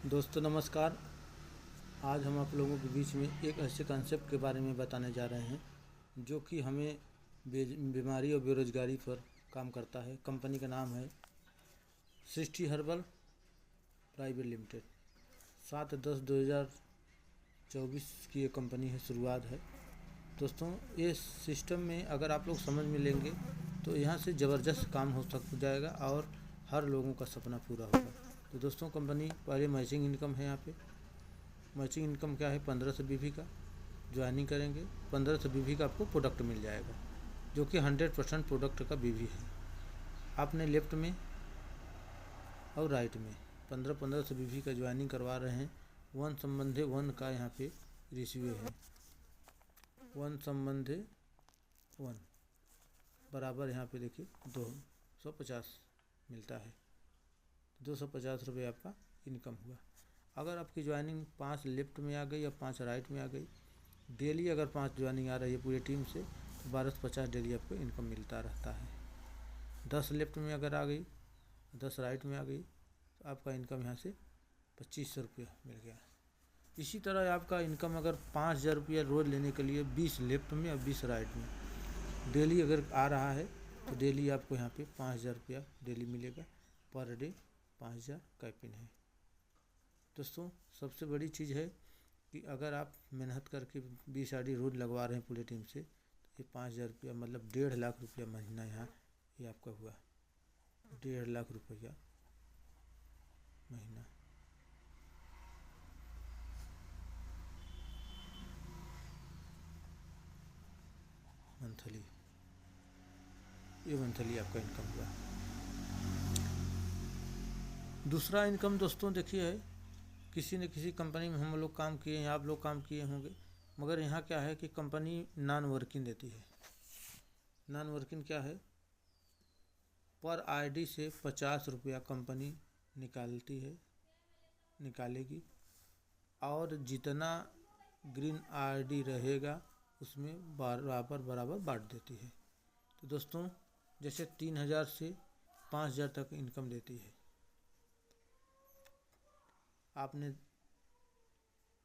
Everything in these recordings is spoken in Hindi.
दोस्तों नमस्कार। आज हम आप लोगों के बीच में एक ऐसे कॉन्सेप्ट के बारे में बताने जा रहे हैं जो कि हमें बीमारी और बेरोजगारी पर काम करता है। कंपनी का नाम है सृष्टि हर्बल प्राइवेट लिमिटेड। 7/10/2024 की ये कंपनी है, शुरुआत है। दोस्तों ये सिस्टम में अगर आप लोग समझ में लेंगे तो यहाँ से ज़बरदस्त काम हो जाएगा और हर लोगों का सपना पूरा होगा। तो दोस्तों कंपनी पहले मैचिंग इनकम है। यहाँ पे मैचिंग इनकम क्या है, 15 से 20 का ज्वाइनिंग करेंगे, 15 से 20 का आपको प्रोडक्ट मिल जाएगा जो कि 100% प्रोडक्ट का बीवी है। आपने लेफ्ट में और राइट में 15 से 20 का ज्वाइनिंग करवा रहे हैं। वन संबंधे वन का यहाँ पे रेशियो है, वन संबंधे वन बराबर यहाँ पे देखिए 250 मिलता है। 250 रुपये आपका इनकम हुआ। अगर आपकी ज्वाइनिंग 5 लेफ्ट में आ गई या 5 राइट में आ गई, डेली अगर 5 ज्वाइनिंग आ रही है पूरी टीम से तो 1250 डेली आपको इनकम मिलता रहता है। 10 लेफ्ट में अगर आ गई, 10 राइट में आ गई तो आपका इनकम यहाँ से 2500 रुपया मिल गया। इसी तरह आपका इनकम अगर 5000 रुपया रोज़ लेने के लिए 20 लेफ्ट में और 20 राइट में डेली अगर आ रहा है तो डेली आपको यहाँ पे 5000 रुपया डेली मिलेगा। पर डे 5000 कैपिन है। दोस्तों सबसे बड़ी चीज़ है कि अगर आप मेहनत करके 20 आईडी रोज लगवा रहे हैं पूरी टीम से तो ये 5000 रुपया मतलब 1.5 लाख रुपया महीना यहाँ ये आपका हुआ। 1.5 लाख रुपया महीना। मंथली, ये मंथली आपका इनकम हुआ। दूसरा इनकम दोस्तों देखिए है, किसी न किसी कंपनी में हम लोग काम किए हैं, आप लोग काम किए होंगे, मगर यहाँ क्या है कि कंपनी नॉन वर्किंग देती है। नॉन वर्किंग क्या है, पर आईडी से 50 रुपया कंपनी निकालेगी और जितना ग्रीन आईडी रहेगा उसमें बराबर बांट देती है। तो दोस्तों जैसे 3000 से 5000 तक इनकम देती है। आपने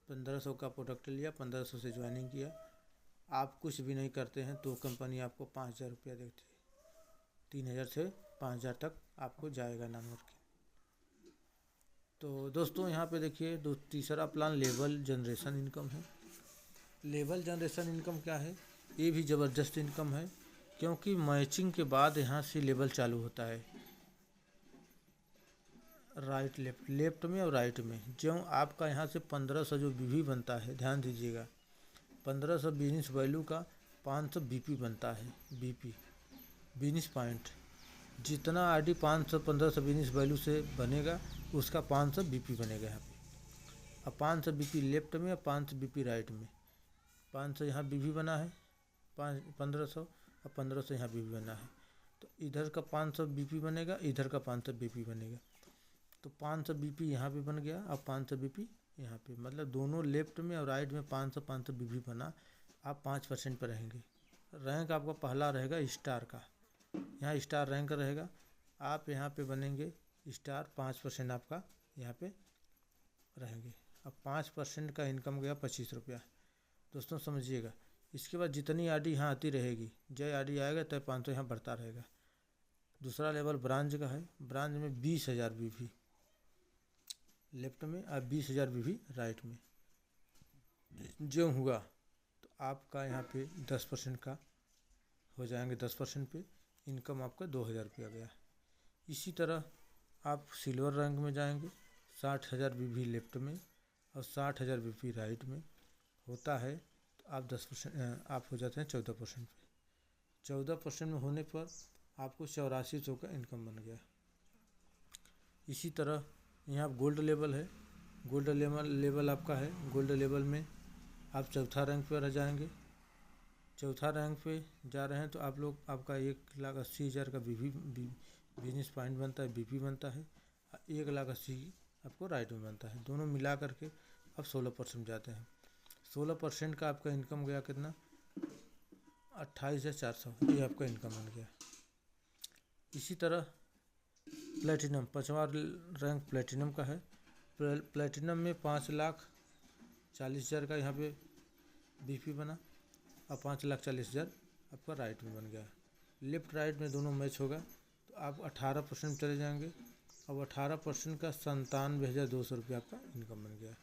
1500 का प्रोडक्ट लिया, 1500 से ज्वाइनिंग किया, आप कुछ भी नहीं करते हैं तो कंपनी आपको 5000 रुपया देती है। 3000 से 5000 तक आपको जाएगा नॉन वर्किंग। तो दोस्तों यहाँ पे देखिए तीसरा प्लान लेवल जनरेशन इनकम है। लेवल जनरेशन इनकम क्या है, ये भी ज़बरदस्त इनकम है क्योंकि मैचिंग के बाद यहाँ से लेवल चालू होता है। राइट लेफ्ट में और राइट में जो आपका यहाँ से 1500 जो बीवी बनता है, ध्यान दीजिएगा, 1500 बिजनेस वैल्यू का 500 बीपी बनता है। बीपी बिजनेस पॉइंट, जितना आईडी 500 1500 बिजनेस वैल्यू से बनेगा उसका 500 बीपी बनेगा यहाँ पे। अब 500 बीपी लेफ्ट में और 500 बीपी राइट में। 500 यहाँ बीपी बना है, 1500 और 1500 यहाँ बीपी बना है, तो इधर का 500 बीपी बनेगा, इधर का 500 बीपी बनेगा। तो 500 बीपी यहाँ पे बन गया और 500 बीपी यहाँ पे, मतलब दोनों लेफ्ट में और राइट में 500 बीपी बना। आप 5% पर रहेंगे। रैंक आपका पहला रहेगा स्टार का, यहाँ स्टार रैंक रहेगा। आप यहाँ पे बनेंगे स्टार, 5% आपका यहाँ पे रहेंगे। अब 5% का इनकम गया 25 रुपया। दोस्तों समझिएगा, इसके बाद जितनी आईडी यहाँ आती रहेगी, जय आईडी आएगा तब 500 यहाँ बढ़ता रहेगा। दूसरा लेवल ब्रांच का है। ब्रांच में 20,000 बीवी लेफ्ट में और 20,000 बीवी राइट में जो हुआ तो आपका यहाँ पे 10% का हो जाएंगे। 10% पे इनकम आपका 2000 रुपया गया। इसी तरह आप सिल्वर रैंक में जाएंगे, 60,000 बीवी लेफ्ट में और 60,000 बीवी राइट में होता है तो आप 10% आप हो जाते हैं 14% पे। 14% में होने पर आपको 8400 का इनकम बन गया। इसी तरह यहाँ गोल्ड लेवल है। गोल्ड लेवल आपका है। गोल्ड लेवल में आप चौथा रैंक पर आ जाएंगे। चौथा रैंक पे जा रहे हैं तो आप लोग आपका 1,80,000 का बीवी बिजनेस पॉइंट बनता है, बीपी बनता है। 1,80,000 आपको राइट में बनता है। दोनों मिला करके अब 16% जाते हैं। 16% का आपका इनकम गया कितना, 28,400। ये आपका इनकम बन गया। इसी तरह प्लेटिनम, 5वां रैंक प्लेटिनम का है। प्लेटिनम में 5,40,000 का यहाँ पे बीपी बना और 5,40,000 आपका राइट में बन गया। लेफ्ट राइट में दोनों मैच होगा तो आप 18% चले जाएंगे। अब 18% का 97,200 रुपया आपका इनकम बन गया।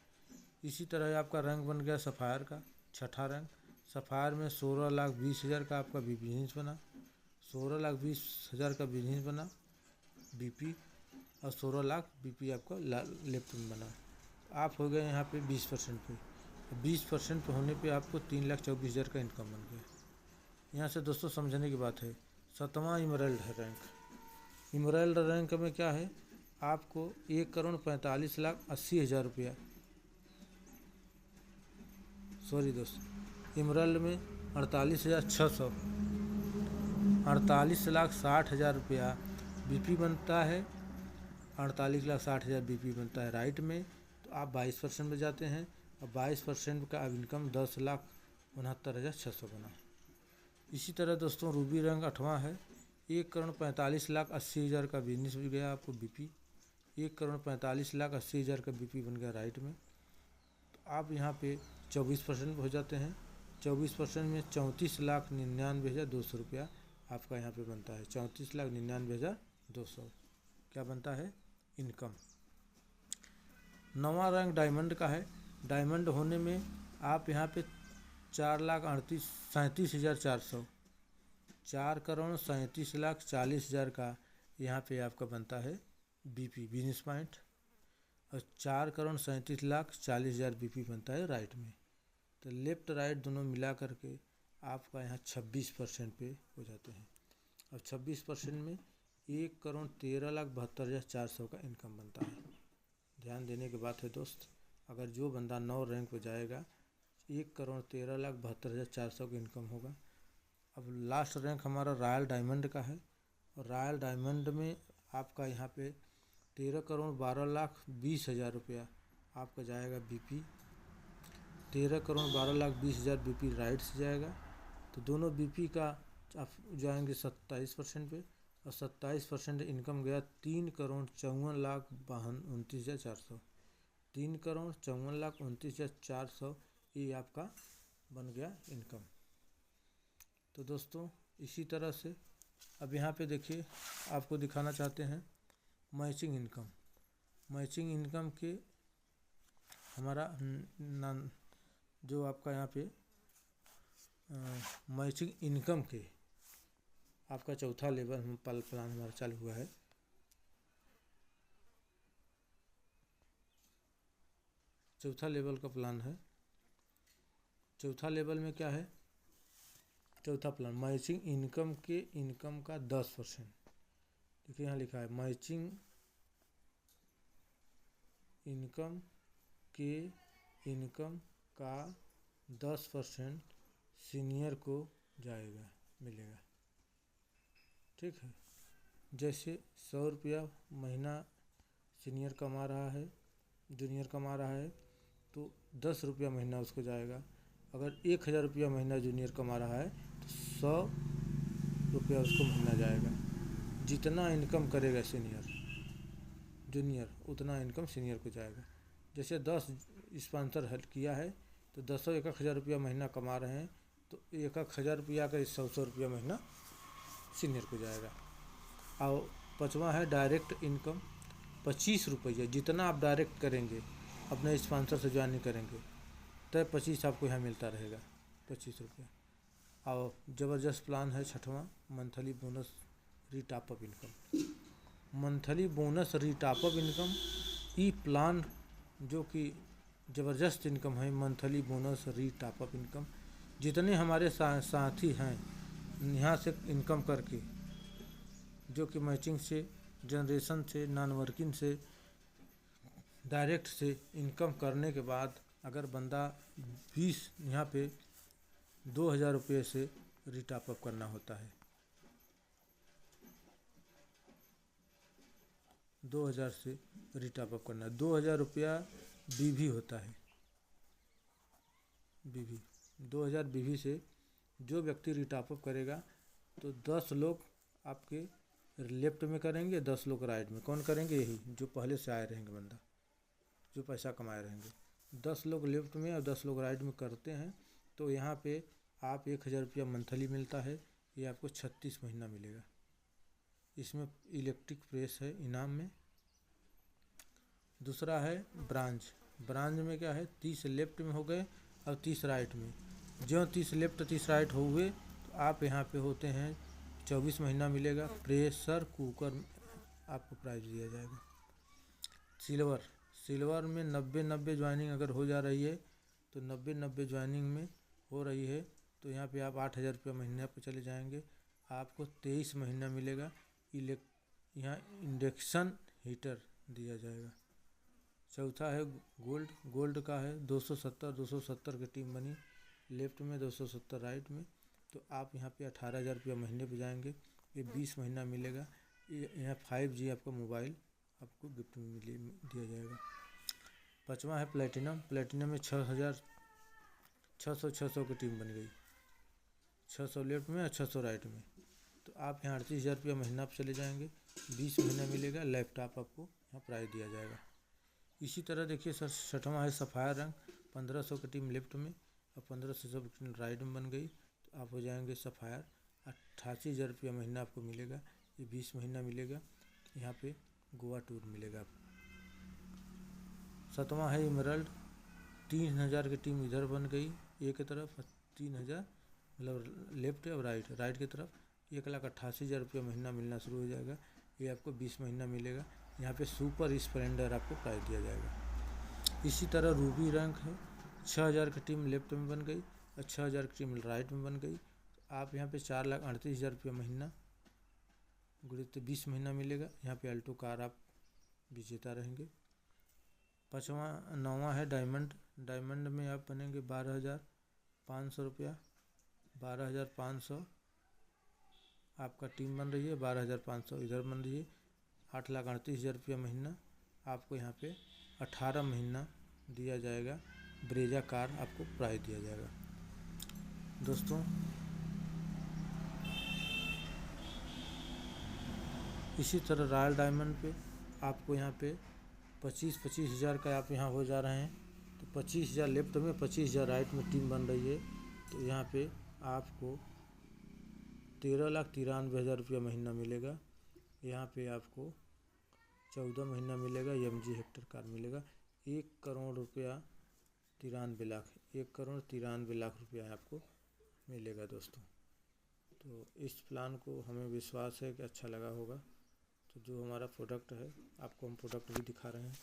इसी तरह आपका रैंक बन गया सफ़ायर का, छठा रैंक। सफ़ायर में 16,20,000 का आपका बिजनेस बना, 16,20,000 का बिजनेस बना बीपी, और 16 लाख बीपी आपका लेफ्ट में बना। आप हो गए यहाँ पे 20% पे। 20% पे होने पे आपको 3,24,000 का इनकम बन गया। यहाँ से दोस्तों समझने की बात है। 7वां इमरल्ड है रैंक। इमरल्ड रैंक में क्या है, आपको 1,45,80,000 रुपया, सॉरी दोस्तों, इमरल्ड में 48,600, 48,60,000 रुपया बीपी बनता है। 48,60,000 बीपी बनता है राइट में। तो आप 22% में जाते हैं और 22% का अब इनकम 10,69,600 बना। इसी तरह दोस्तों रूबी रैंक 8वां है। 1,45,80,000 का बिजनेस भी गया आपको बीपी। 1,45,80,000 का बीपी बन गया राइट में। तो आप यहाँ पे 24% हो जाते हैं। 24% में 34,99,200 रुपया आपका यहाँ पे बनता है। 34,99,200 क्या बनता है, इनकम। 9वां रैंक डायमंड का है। डायमंड होने में आप यहाँ पे 4,37,400, 4,37,40,000 का यहाँ पे आपका बनता है बीपी, बिजनेस पॉइंट। और 4,37,40,000 बीपी बनता है राइट में। तो लेफ्ट राइट दोनों मिला करके आपका यहाँ 26% पे हो जाते हैं। और 26% में 1,13,72,400 का इनकम बनता है। ध्यान देने की बात है दोस्त, अगर जो बंदा 9 रैंक पे जाएगा 1,13,72,400 का इनकम होगा। अब लास्ट रैंक हमारा रॉयल डायमंड का है। और रॉयल डायमंड में आपका यहाँ पे 13,12,20,000 रुपया आपका जाएगा बीपी। 13,12,20,000 बीपी राइट से जाएगा। तो दोनों बीपी का आप जाएंगे 27% पे, और 27% इनकम गया 3,54,29,400। 3,54,29,400 ये आपका बन गया इनकम। तो दोस्तों इसी तरह से अब यहाँ पे देखिए, आपको दिखाना चाहते हैं मैचिंग इनकम। मैचिंग इनकम के हमारा जो आपका यहाँ पे मैचिंग इनकम के आपका चौथा लेवल प्लान हमारा चालू हुआ है। चौथा लेवल का प्लान है। चौथा लेवल में क्या है, चौथा प्लान मैचिंग इनकम के इनकम का 10%। देखिए यहाँ लिखा है मैचिंग इनकम के इनकम का 10% सीनियर को जाएगा, मिलेगा। ठीक है, जैसे 100 रुपया महीना सीनियर कमा रहा है, जूनियर कमा रहा है, तो 10 रुपया महीना उसको जाएगा। अगर 1,000 रुपया महीना जूनियर कमा रहा है तो 100 रुपया उसको महीना जाएगा। जितना इनकम करेगा जूनियर उतना इनकम सीनियर को जाएगा। जैसे 10 स्पॉन्सर हेल्प किया है तो 1,000 रुपया महीना कमा रहे हैं, तो 1,000 रुपया का 100 रुपया महीना सीनियर को जाएगा। और 5वां है डायरेक्ट इनकम। 25 रुपये जितना आप डायरेक्ट करेंगे, अपने स्पॉन्सर से ज्वाइनिंग करेंगे, तो 25 आपको यहाँ मिलता रहेगा, 25 रुपया। और ज़बरदस्त प्लान है 6वां, monthly bonus retopup income. Monthly bonus retopup income E plan जो कि ज़बरदस्त इनकम है। मंथली बोनस रीटॉपअप इनकम, जितने हमारे साथी हैं यहाँ से इनकम करके, जो कि मैचिंग से, जनरेशन से, नॉन वर्किंग से, डायरेक्ट से इनकम करने के बाद अगर बंदा 20 यहाँ पे 2,000 रुपये से रीटॉपअप करना होता है, 2,000 से रीटॉपअप करना है। 2,000 रुपया बीवी होता है, बीवी 2,000 बीवी से जो व्यक्ति रीटॉपअप करेगा तो 10 लोग आपके लेफ्ट में करेंगे, 10 लोग राइट में। कौन करेंगे? यही जो पहले से आए रहेंगे बंदा, जो पैसा कमाए रहेंगे। 10 लोग लेफ्ट में और 10 लोग राइट में करते हैं तो यहाँ पे आप 1000 रुपया मंथली मिलता है, ये आपको 36 महीना मिलेगा। इसमें इलेक्ट्रिक प्रेस है इनाम में। दूसरा है ब्रांच। ब्रांच में क्या है, 30 लेफ्ट में हो गए और 30 राइट में। जो 30 लेफ्ट 30 राइट हो गए तो आप यहाँ पे होते हैं 24 महीना मिलेगा। प्रेशर कुकर आपको प्राइस दिया जाएगा। सिल्वर में 90-90 ज्वाइनिंग अगर हो जा रही है तो 90-90 ज्वाइनिंग में हो रही है तो यहाँ पे आप 8000 रुपये महीने पे चले जाएंगे, आपको 23 महीना मिलेगा। यहाँ इंडक्शन हीटर दिया जाएगा। चौथा है गोल्ड का है 270 की टीम बनी, लेफ्ट में 270 राइट में, तो आप यहाँ पे 18,000 रुपया महीने पे जाएंगे, ये 20 महीना मिलेगा। यहाँ 5G आपका मोबाइल आपको गिफ्ट में दिया जाएगा। पाँचवा है प्लेटिनम में 600 की टीम बन गई, 600 लेफ्ट में और 600 राइट में, तो आप यहाँ 38,000 रुपया महीना पे चले जाएंगे, 20 महीना मिलेगा। लैपटॉप आपको यहाँ प्राइस दिया जाएगा। इसी तरह देखिए सर, छठवां है सफ़ायर रंग, 1500 की टीम लेफ्ट में और 1500 की टीम राइट में बन गई, तो आप हो जाएंगे सफ़ायर। 88,000 रुपया महीना आपको मिलेगा, ये 20 महीना मिलेगा। यहाँ पे गोवा टूर मिलेगा आपको। सातवां है इमरल्ड, 3000 की टीम इधर बन गई एक की तरफ, 3000 मतलब लेफ्ट और राइट की तरफ, 1,88,000 रुपया महीना मिलना शुरू हो जाएगा, ये आपको 20 महीना मिलेगा। यहाँ पे सुपर स्प्लेंडर आपको प्राइस दिया जाएगा। इसी तरह रूबी रैंक है, 6000 की टीम लेफ्ट में बन गई और 6000 की टीम राइट में बन गई, तो आप यहाँ पे 4,38,000 रुपया महीना गुणित 20 महीना मिलेगा। यहाँ पे अल्टो कार आप विजेता रहेंगे। नौवां है डायमंड में आप बनेंगे 12,500 रुपया, 12,500 आपका टीम बन रही है, 12,500 इधर बन रही है, 8,38,000 रुपया महीना आपको यहाँ पे 18 महीना दिया जाएगा। ब्रेजा कार आपको प्राइस दिया जाएगा। दोस्तों इसी तरह रॉयल डायमंड पे आपको यहाँ पे 25,000 का आप यहाँ हो जा रहे हैं, तो 25,000 लेफ्ट में 25,000 राइट में टीम बन रही है, तो यहाँ पे आपको 13,93,000 रुपया महीना मिलेगा। यहाँ पे आपको 14 महीना मिलेगा, MG हेक्टर कार मिलेगा। 1 करोड़ रुपया 93 लाख, 1 करोड़ 93 लाख रुपया आपको मिलेगा दोस्तों। तो इस प्लान को हमें विश्वास है कि अच्छा लगा होगा। तो जो हमारा प्रोडक्ट है आपको हम प्रोडक्ट भी दिखा रहे हैं।